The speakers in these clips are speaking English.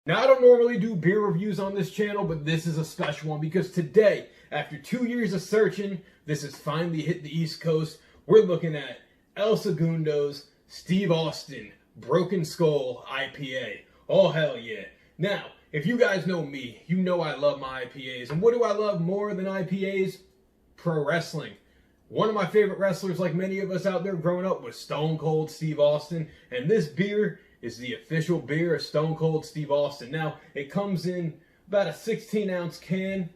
Now, I don't normally do beer reviews on this channel, but this is a special one because today, after 2 years of searching, this has finally hit the East Coast. We're looking at El Segundo's Steve Austin Broken Skull IPA. Oh, hell yeah. Now, if you guys know me, you know I love my IPAs. And what do I love more than IPAs? Pro wrestling. One of my favorite wrestlers, like many of us out there growing up, was Stone Cold Steve Austin. And this beer is the official beer of Stone Cold Steve Austin. Now, it comes in about a 16-ounce can.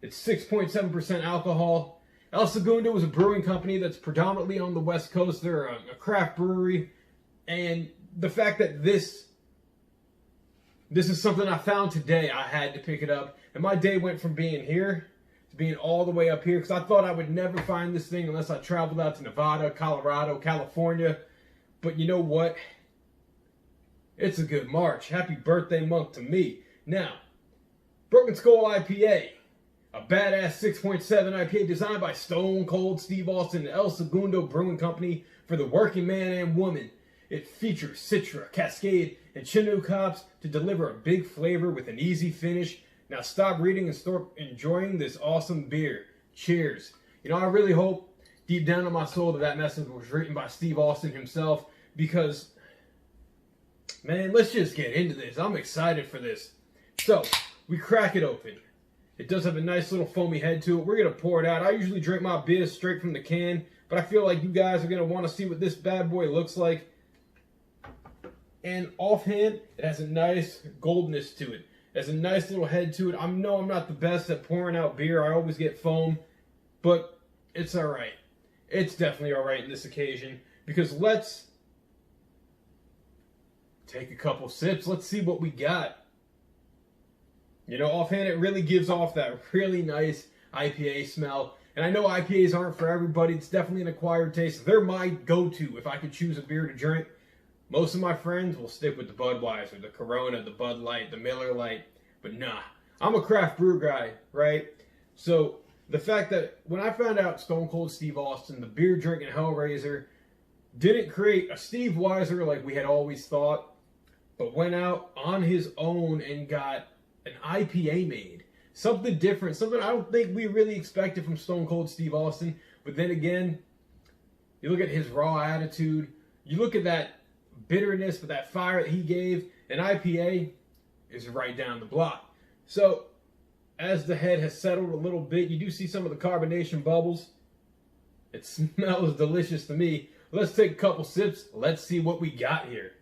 It's 6.7% alcohol. El Segundo is a brewing company that's predominantly on the West Coast. They're a craft brewery. And the fact that this is something I found today, I had to pick it up. And my day went from being here to being all the way up here, because I thought I would never find this thing unless I traveled out to Nevada, Colorado, California. But you know what? It's a good March. Happy birthday month to me. Now, Broken Skull IPA, a badass 6.7 IPA designed by Stone Cold Steve Austin and El Segundo Brewing Company for the working man and woman. It features Citra, Cascade, and Chinook hops to deliver a big flavor with an easy finish. Now stop reading and start enjoying this awesome beer. Cheers. You know, I really hope deep down in my soul that message was written by Steve Austin himself, because man, let's just get into this. I'm excited for this. So, we crack it open. It does have a nice little foamy head to it. We're going to pour it out. I usually drink my beer straight from the can, but I feel like you guys are going to want to see what this bad boy looks like. And offhand, it has a nice goldness to it. It has a nice little head to it. I know I'm not the best at pouring out beer. I always get foam, but it's all right. It's definitely all right in this occasion, because let's take a couple sips. Let's see what we got. You know, offhand, it really gives off that really nice IPA smell. And I know IPAs aren't for everybody. It's definitely an acquired taste. They're my go-to if I could choose a beer to drink. Most of my friends will stick with the Budweiser, the Corona, the Bud Light, the Miller Lite. But nah, I'm a craft brew guy, right? So the fact that when I found out Stone Cold Steve Austin, the beer drinking Hellraiser, didn't create a Steve Weiser like we had always thought, but went out on his own and got an IPA made. Something different, something I don't think we really expected from Stone Cold Steve Austin. But then again, you look at his raw attitude, you look at that bitterness, but that fire that he gave, an IPA is right down the block. So, as the head has settled a little bit, you do see some of the carbonation bubbles. It smells delicious to me. Let's take a couple sips. Let's see what we got here.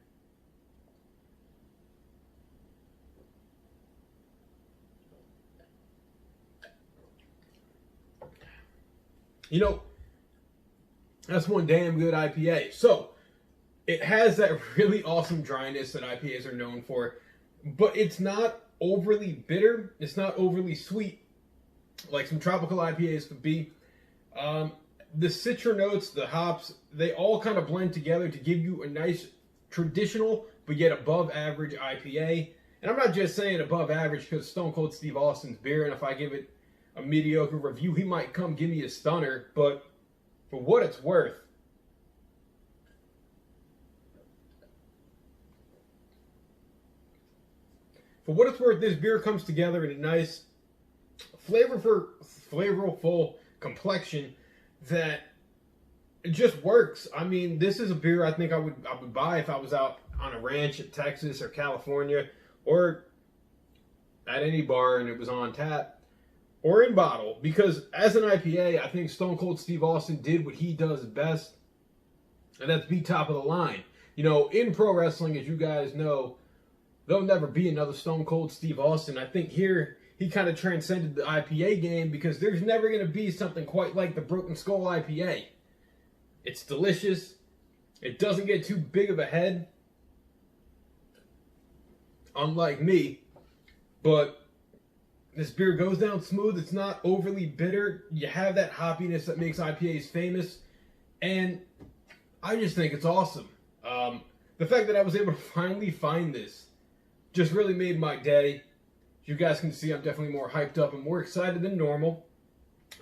You know, that's one damn good IPA. So, it has that really awesome dryness that IPAs are known for, but it's not overly bitter. It's not overly sweet like some tropical IPAs could be. The citra notes, the hops, they all kind of blend together to give you a nice traditional but yet above average IPA. And I'm not just saying above average because Stone Cold Steve Austin's beer, and if I give it a mediocre review, he might come give me a stunner. But for what it's worth, this beer comes together in a nice, flavorful complexion that it just works. I mean, this is a beer I think I would buy if I was out on a ranch in Texas or California, or at any bar and it was on tap or in bottle. Because as an IPA, I think Stone Cold Steve Austin did what he does best, and that's be top of the line. You know, in pro wrestling, as you guys know, there'll never be another Stone Cold Steve Austin. I think here he kind of transcended the IPA game, because there's never going to be something quite like the Broken Skull IPA. It's delicious. It doesn't get too big of a head, unlike me. But this beer goes down smooth. It's not overly bitter. You have that hoppiness that makes IPAs famous. And I just think it's awesome. The fact that I was able to finally find this just really made my day. You guys can see I'm definitely more hyped up and more excited than normal.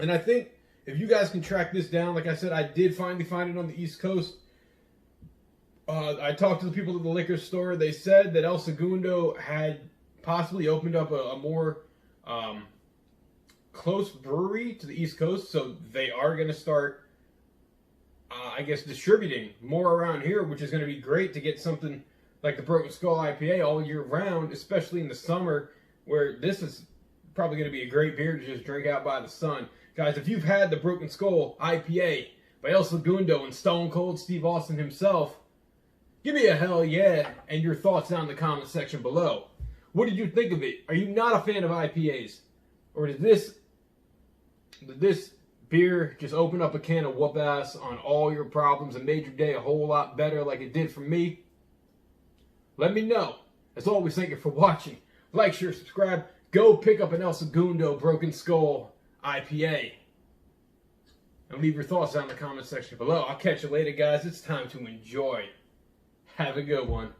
And I think if you guys can track this down, like I said, I did finally find it on the East Coast. I talked to the people at the liquor store. They said that El Segundo had possibly opened up a more close brewery to the East Coast, so they are going to start, I guess, distributing more around here, which is going to be great to get something like the Broken Skull IPA all year round, especially in the summer, where this is probably going to be a great beer to just drink out by the sun. Guys, if you've had the Broken Skull IPA by El Segundo and Stone Cold Steve Austin himself, give me a hell yeah and your thoughts down in the comment section below. What did you think of it? Are you not a fan of IPAs? Or did this beer just open up a can of whoop ass on all your problems and made your day a whole lot better like it did for me? Let me know. As always, thank you for watching. Like, share, subscribe. Go pick up an El Segundo Broken Skull IPA. And leave your thoughts down in the comment section below. I'll catch you later, guys. It's time to enjoy. Have a good one.